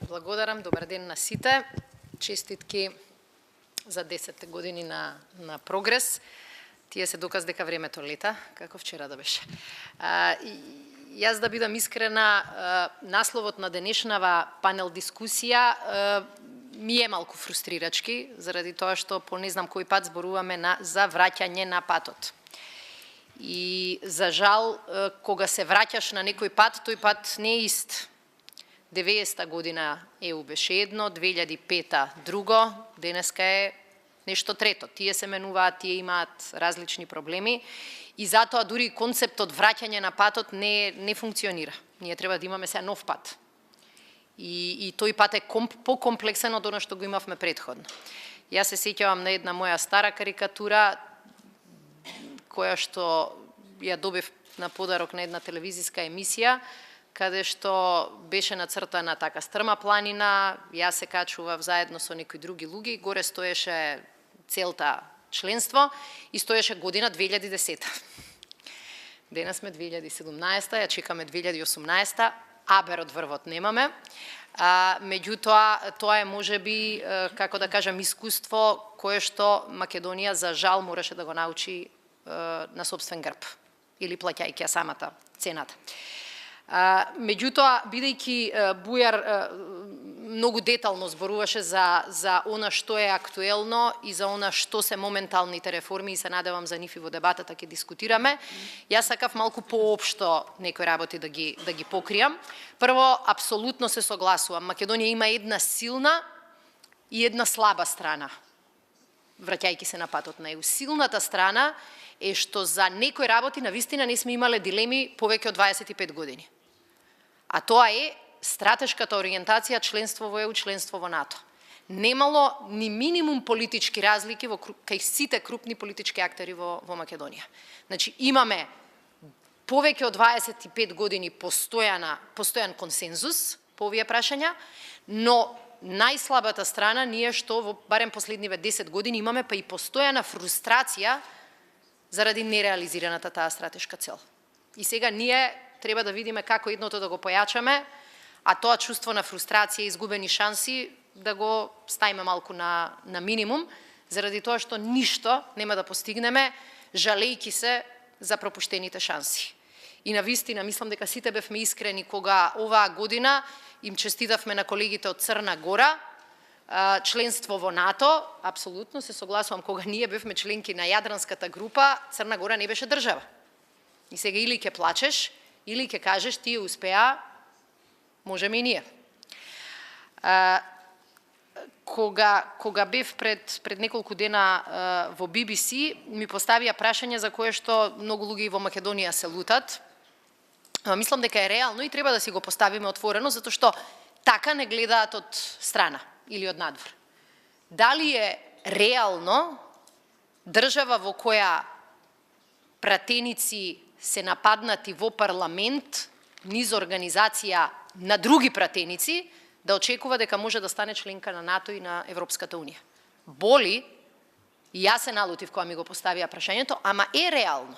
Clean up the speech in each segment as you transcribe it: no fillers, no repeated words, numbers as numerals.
Благодарам, добар ден на сите. Честитки за 10 години на прогрес. Тие се доказ дека времето лета, како вчера да беше. Јас да бидам искрена, насловот на денешнава панел дискусија ми е малку фрустрирачки, заради тоа што по не знам кој пат зборуваме за враќање на патот. И за жал, кога се враќаш на некој пат, тој пат не е ист. 90-та година ЕУ беше едно, 2005-та друго, денеска е нешто трето. Тие се менуваат, тие имаат различни проблеми и затоа дури концептот враќање на патот не функционира. Ние треба да имаме сега нов пат. И тој пат е покомплексен од оно што го имавме претходно. Јас се сеќавам на една моја стара карикатура, која што ја добив на подарок на една телевизиска емисија, каде што беше нацртана така стрма планина, јас се качував заедно со некои други луѓе, горе стоеше целта членство и стоеше година 2010. Денес сме 2017, ја чекаме 2018, абер од врвот немаме. Меѓутоа, тоа е можеби, како да кажам, искуство кое што Македонија за жал мораше да го научи на собствен грб или плаќајќи ја самата цената. Меѓутоа, бидејќи Бујар многу детално зборуваше за она што е актуелно и за она што се моменталните реформи и се надевам за нив и во дебатата ќе дискутираме, јас сакав малку поопшто некои работи да ги покријам. Прво, апсолутно се согласувам, Македонија има една силна и една слаба страна, враќајќи се на патот на ЕУ. Силната страна е што за некои работи навистина не сме имале дилеми повеќе од 25 години. А тоа е стратешката ориентација членство во ЕУ, членство во НАТО. Немало ни минимум политички разлики кај сите крупни политички актери во Македонија. Значи, имаме повеќе од 25 години постојан консензус по овие прашања, но најслабата страна ние што во барем последниве 10 години имаме па и постојана фрустрација заради нереализираната таа стратешка цел. И сега ние треба да видиме како едното да го појачаме, а тоа чувство на фрустрација и изгубени шанси да го ставиме малку на минимум, заради тоа што ништо нема да постигнеме, жалејќи се за пропуштените шанси. И навистина, мислам дека сите бевме искрени кога оваа година им честитавме на колегите од Црна Гора, членство во НАТО, апсолутно се согласувам, кога ние бевме членки на Јадранската група, Црна Гора не беше држава. И сега или ќе плачеш, или ќе кажеш тие успеа, можеме и ние. Кога бев пред неколку дена во BBC, ми поставија прашање за кое што многу луѓе во Македонија се лутат. Мислам дека е реално и треба да си го поставиме отворено, затоа што така не гледаат од страна или од надвор. Дали е реално држава во која пратеници се нападнати во парламент низ организација на други пратеници, да очекува дека може да стане членка на НАТО и на Европската Унија. Боли, и јас се налутив кога ми го поставија прашањето, ама е реално.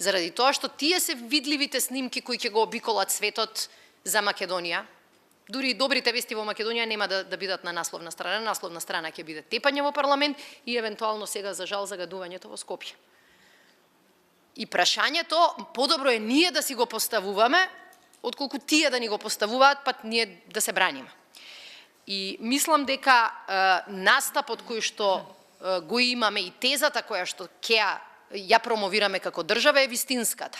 Заради тоа што тие се видливите снимки кои ќе го обиколат светот за Македонија. Дури и добрите вести во Македонија нема да бидат на насловна страна. Насловна страна ќе биде тепање во парламент и евентуално сега за жал загадувањето во Скопје. И прашањето подобро е ние да си го поставуваме, отколку тие да ни го поставуваат, па ние да се браниме. И мислам дека настапот кој што го имаме и тезата која што ја промовираме како држава е вистинската.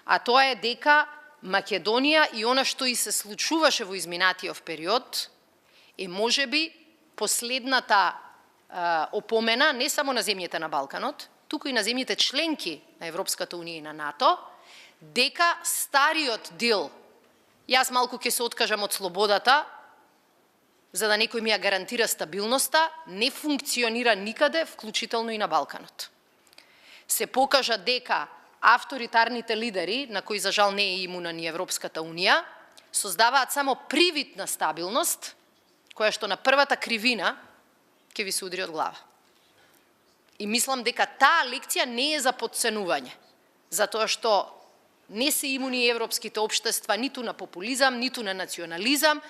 А тоа е дека Македонија и она што и се случуваше во изминатиот период е можеби последната опомена не само на земјите на Балканот, туку и на земјите членки на Европската Унија и на НАТО, дека стариот дел, јас малку ќе се откажам од слободата, за да некој ми ја гарантира стабилноста, не функционира никаде, вклучително и на Балканот. Се покажа дека авторитарните лидери, на кои за жал не е имуна ни Европската Унија, создаваат само привид на стабилност, која што на првата кривина ќе ви се удри од глава. И мислам дека таа лекција не е за потценување, затоа што не се имуни европските општества ниту на популизам, ниту на национализам,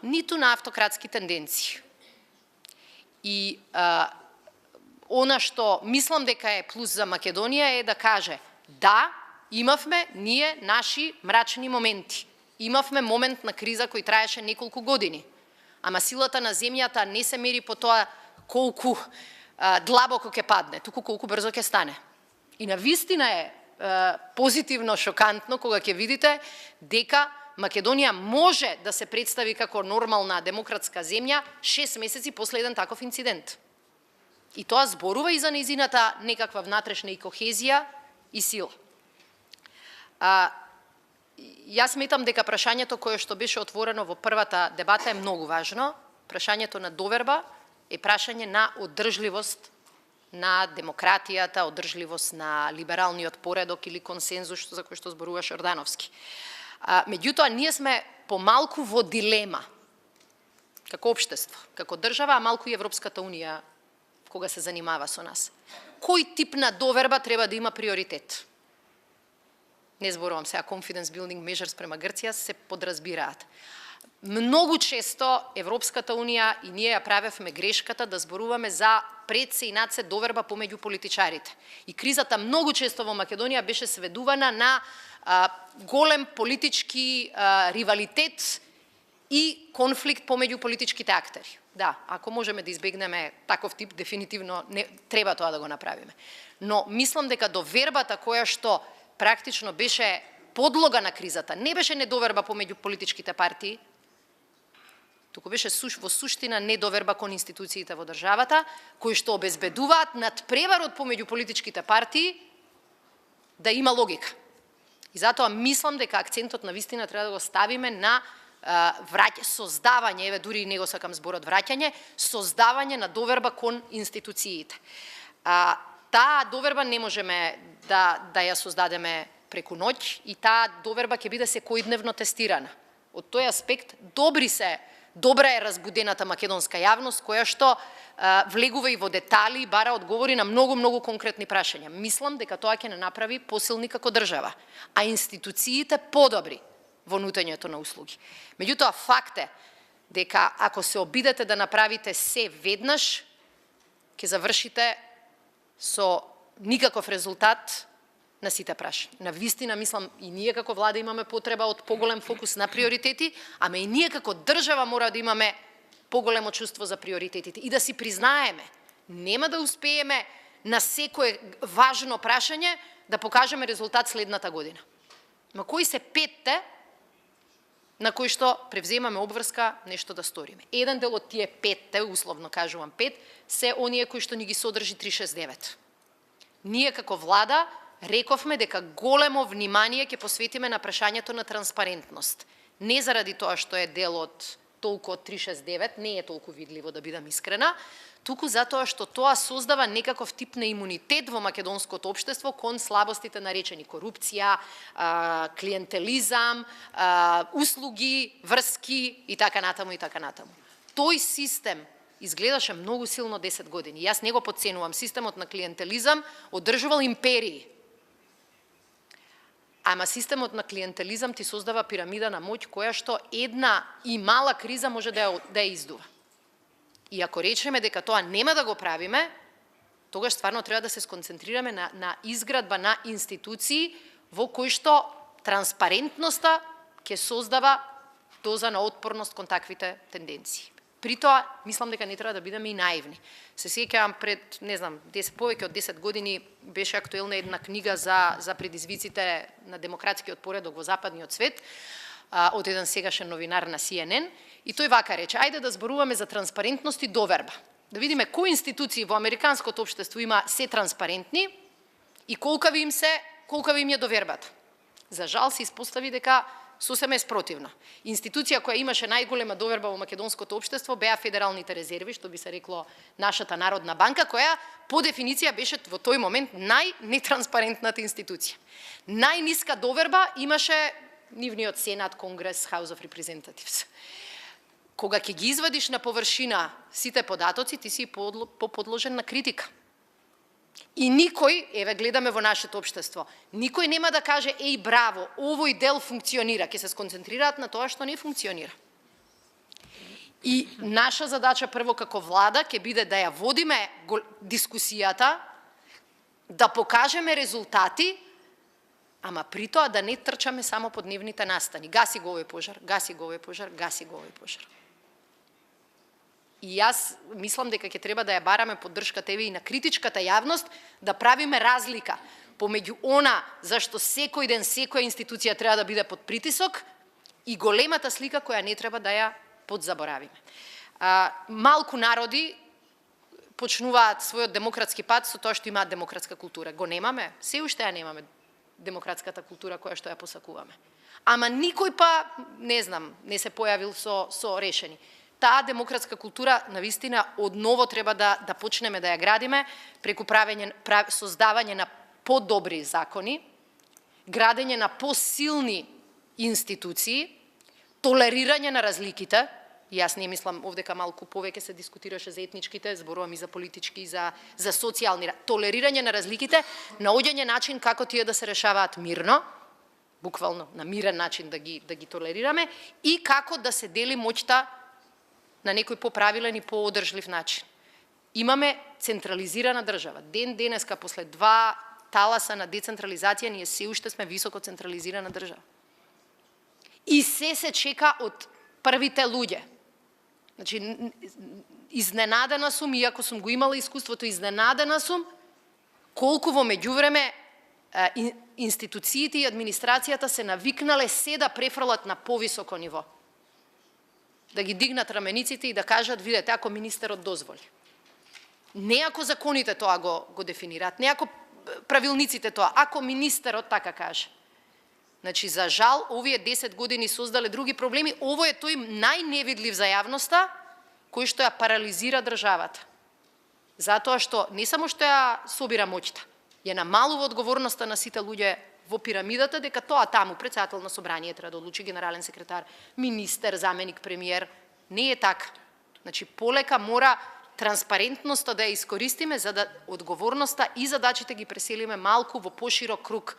ниту на автократски тенденции. И она што мислам дека е плюс за Македонија е да каже да, имавме ние наши мрачни моменти. Имавме момент на криза кој траеше неколку години. Ама силата на земјата не се мери по тоа колку длабоко ќе падне, туку колку брзо ќе стане. И навистина е позитивно шокантно кога ќе видите дека Македонија може да се представи како нормална демократска земја 6 месеци после еден таков инцидент. И тоа зборува и за нејзината некаква внатрешна и кохезија и сила. Јас сметам дека прашањето кое што беше отворено во првата дебата е многу важно. Прашањето на доверба е прашање на одржливост на демократијата, одржливост на либералниот поредок или консензус за кој што зборува Шордановски. Меѓутоа, ние сме помалку во дилема како општество, како држава, а малку и Европската унија кога се занимава со нас. Кој тип на доверба треба да има приоритет? Не зборувам сега confidence building measures према Грција, се подразбираат. Многу често Европската унија и ние ја правевме грешката да зборуваме за пред се и над се доверба помеѓу политичарите. И кризата многу често во Македонија беше сведувана на голем политички ривалитет и конфликт помеѓу политичките актери. Да, ако можеме да избегнеме таков тип, дефинитивно не треба тоа да го направиме. Но мислам дека довербата која што практично беше подлога на кризата, не беше недоверба помеѓу политичките партии, туку беше во суштина недоверба кон институциите во државата, кои што обезбедуваат надпреварот помеѓу политичките партии да има логика. И затоа мислам дека акцентот на вистина треба да го ставиме на создавање, еве дури и не го сакам зборот враќање, создавање на доверба кон институциите. Таа доверба не можеме да ја создадеме преку ноќ и таа доверба ќе биде секојдневно тестирана. Од тој аспект добра е разбудената македонска јавност која што влегува и во детали и бара одговори на многу конкретни прашања. Мислам дека тоа ќе не направи посилни како држава, а институциите подобри во нудењето на услуги. Меѓутоа, факт е дека ако се обидете да направите се веднаш, ќе завршите со никаков резултат на сите прашања. На вистина, мислам, и ние како влада имаме потреба од поголем фокус на приоритети, ама и ние како држава мора да имаме поголемо чувство за приоритетите и да си признаеме. Нема да успееме на секое важно прашање да покажеме резултат следната година. Ма кои се 5 на кои што превземаме обврска нешто да сториме. Еден дел од тие 5, условно кажувам 5, се оние кои што ни ги содржи 369. Ние како влада рековме дека големо внимание ќе посветиме на прашањето на транспарентност. Не заради тоа што е дел од толку од 369, не е толку видливо да бидам искрена, туку затоа што тоа создава некаков тип на имунитет во македонското општество кон слабостите наречени корупција, клиентелизам, услуги, врски и така натаму и така натаму. Тој систем изгледаше многу силно 10 години. Јас не го потценувам. Системот на клиентелизам одржувал империи. Ама системот на клиентелизам ти создава пирамида на моќ која што една и мала криза може да ја издува. И ако речеме дека тоа нема да го правиме, тогаш стварно треба да се сконцентрираме на изградба на институции во кои што транспарентноста ќе создава доза на отпорност кон таквите тенденции. При тоа, мислам дека не треба да бидеме и наивни. Се сеќавам пред, не знам, повеќе од 10 години беше актуелна една книга за предизвиците на демократскиот поредок во западниот свет, од еден сегашен новинар на CNN, и тој вака рече: ајде да зборуваме за транспарентност и доверба. Да видиме кои институции во американското општество има се транспарентни и колкава им е довербата. За жал се испостави дека сосема е спротивно. Институција која имаше најголема доверба во македонското општество беа федералните резерви, што би се рекло нашата Народна банка, која по дефиниција беше во тој момент најнетранспарентната институција. Најниска доверба имаше нивниот Сенат, Конгрес, House of Representatives. Кога ќе ги извадиш на површина сите податоци, ти си подложен на критика. И никој, еве гледаме во нашето општество, никој нема да каже: еј, браво, овој дел функционира, ќе се сконцентрираат на тоа што не функционира. И наша задача прво како влада ќе биде да ја водиме дискусијата, да покажеме резултати, ама при тоа да не трчаме само по дневните настани. Гаси го овој пожар, гаси го овој пожар, гаси го овој пожар. И јас мислам дека ќе треба да ја бараме поддршката и на критичката јавност, да правиме разлика помеѓу она зашто секој ден секоја институција треба да биде под притисок и големата слика која не треба да ја подзаборавиме. Малку народи почнуваат својот демократски пат со тоа што имаат демократска култура. Го немаме, се уште ја немаме демократската култура која што ја посакуваме. Ама никој па, не знам, не се појавил со решени. Таа демократска култура навистина одново треба да почнеме да ја градиме преку создавање на подобри закони, градење на посилни институции, толерирање на разликите. Јас не мислам овдека малку повеќе се дискутираше за етничките, зборувам и за политички, и за социјални. Толерирање на разликите, наоѓање начин како тие да се решаваат мирно, буквално на мирен начин да ги толерираме, и како да се дели моќта на некој поправилен и поодржлив начин. Имаме централизирана држава. Денеска, после 2 таласа на децентрализација, ние се уште сме високо централизирана држава. И се чека од првите луѓе. Значи, изненадена сум, иако сум го имала искуството, изненадена сум колку во меѓувреме институциите и администрацијата се навикнале се да префрлат на повисоко ниво. Да ги дигнат рамениците и да кажат, видете, ако министерот дозволи. Не ако законите тоа го дефинираат, не ако правилниците тоа, ако министерот така каже. Значи, за жал, овие 10 години создале други проблеми, ово е тој најневидлив за јавноста, кој што ја парализира државата. Затоа што не само што ја собира моќта, ја намалува одговорноста на сите луѓе во пирамидата, дека тоа таму претседател на собрание треба да одлучи, генерален секретар, министер, заменик премиер. Не е така. Значи, полека мора транспарентноста да ја искористиме, за да одговорноста и задачите ги преселиме малку во поширок круг.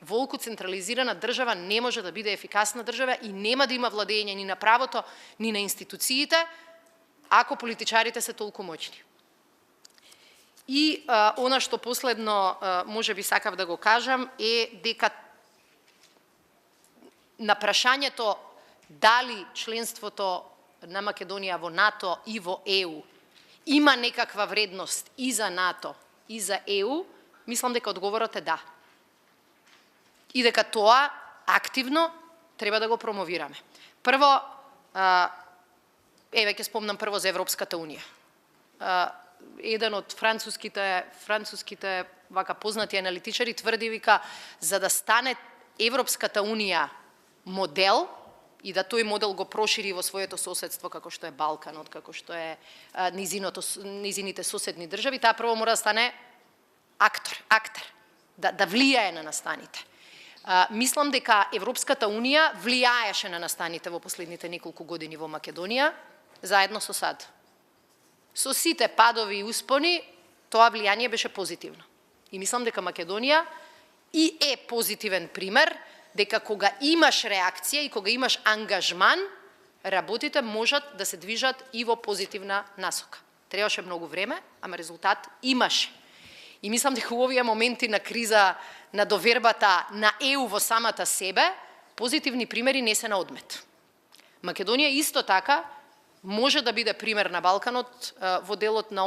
Волку централизирана држава не може да биде ефикасна држава и нема да има владење ни на правото, ни на институциите, ако политичарите се толку моćни. И она што последно може би сакав да го кажам е дека на прашањето дали членството на Македонија во НАТО и во ЕУ има некаква вредност и за НАТО и за ЕУ, мислам дека одговорот е да. И дека тоа активно треба да го промовираме. Прво, еве ќе спомнам прво за Европската унија. Еден од француските вака познати аналитичари тврди, вика, за да стане Европската унија модел и да тој модел го прошири во своето соседство, како што е Балканот, како што е низините соседни држави, таа прво мора да стане актер, да влијае на настаните. Мислам дека Европската унија влијаеше на настаните во последните неколку години во Македонија, заедно со САД. Со сите падови и успони, тоа влијание беше позитивно. И мислам дека Македонија и е позитивен пример, дека кога имаш реакција и кога имаш ангажман, работите можат да се движат и во позитивна насока. Требаше многу време, ама резултат имаше. И мислам дека во овие моменти на криза на довербата на ЕУ во самата себе, позитивни примери не се на одмет. Македонија исто така може да биде пример на Балканот во делот на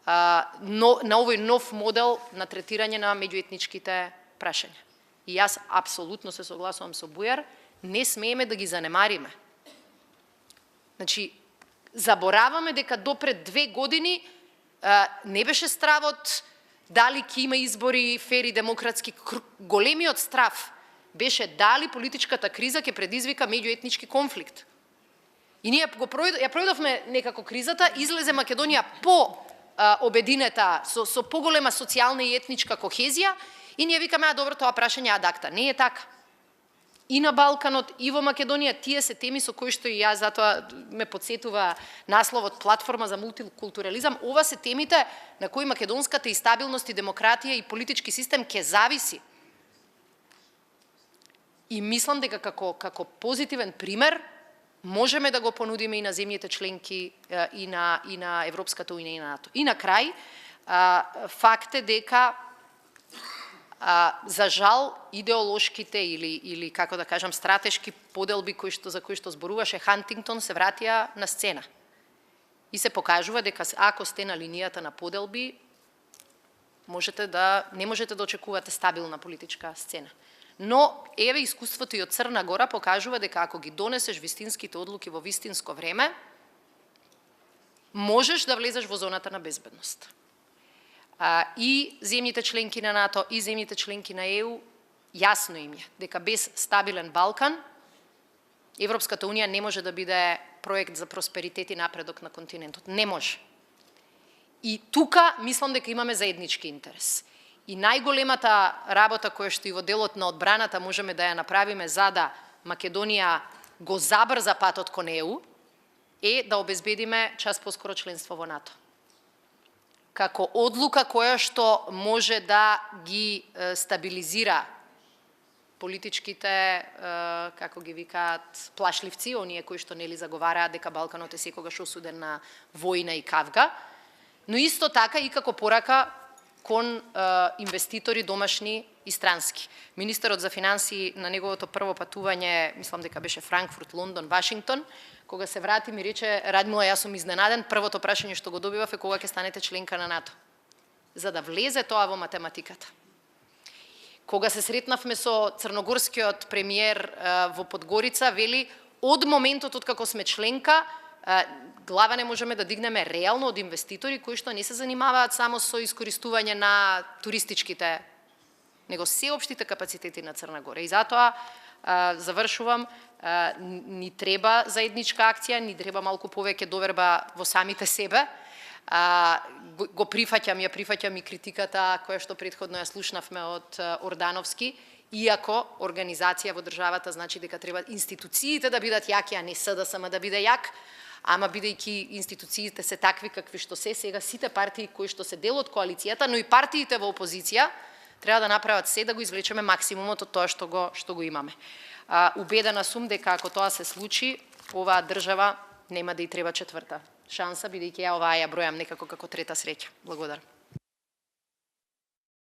овој нов модел на третирање на меѓуетничките прашања. И јас апсолутно се согласувам со Бујар, не смееме да ги занемариме. Значи, забораваме дека до пред 2 години не беше стравот дали ќе има избори фери, демократски. Големиот страв беше дали политичката криза ќе предизвика меѓуетнички конфликт. И ние ја пројдовме некако кризата, излезе Македонија обединета, со поголема социјална и етничка кохезија, и ние викаме, добро, тоа прашање адакта. Не е така. И на Балканот, и во Македонија, тие се теми со кои што и јас, затоа ме подсетува насловот платформа за мултикултурализам, ова се темите на кои македонската и стабилност и демократија и политички систем ќе зависи. И мислам дека како позитивен пример можеме да го понудиме и на земјите членки и на Европската унија и на НАТО. И на крај, факт е дека за жал идеолошките или како да кажам стратешки поделби за кои што зборуваше Хантингтон се вратија на сцена. И се покажува дека ако сте на линијата на поделби, не можете да очекувате стабилна политичка сцена. Но еве искуството и од Црна Гора покажува дека ако ги донесеш вистинските одлуки во вистинско време, можеш да влезеш во зоната на безбедност. И земјите членки на НАТО и земјите членки на ЕУ јасно им е дека без стабилен Балкан Европската унија не може да биде проект за просперитет и напредок на континентот. Не може. И тука мислам дека имаме заеднички интерес. И најголемата работа која што и во делот на одбраната можеме да ја направиме за да Македонија го забрза патот кон ЕУ е да обезбедиме час поскоро членство во НАТО. Како одлука која што може да ги стабилизира политичките, како ги викаат, плашливци, оние кои што нели заговараат дека Балканот е секогаш осуден на војна и кавга, но исто така и како порака кон инвеститори домашни и странски. Министерот за финансии на неговото прво патување, мислам дека беше Франкфурт, Лондон, Вашингтон, кога се врати ми рече: Радмила, јас сум изненаден, првото прашање што го добивав е кога ќе станете членка на НАТО. За да влезе тоа во математиката. Кога се сретнавме со црногорскиот премиер во Подгорица, вели: од моментот од како сме членка, глава не можеме да дигнеме реално од инвеститори кои што не се занимаваат само со искористување на туристичките, него сеопштите капацитети на Црна Гора. И затоа завршувам, ни треба заедничка акција, ни треба малку повеќе доверба во самите себе. Ја прифаќам и критиката која што претходно ја слушнавме од Ордановски, иако организација во државата значи дека треба институциите да бидат јаки, а не СДСМ да биде јак, ама бидејќи институциите се такви какви што се, сега сите партии кои што се дел од коалицијата, но и партиите во опозиција, треба да направат се да го извлечеме максимумот од тоа што го имаме. Убедена сум дека ако тоа се случи, оваа држава нема да и треба четврта шанса, бидејќи ја оваа ја бројам некако како трета среќа. Благодарам.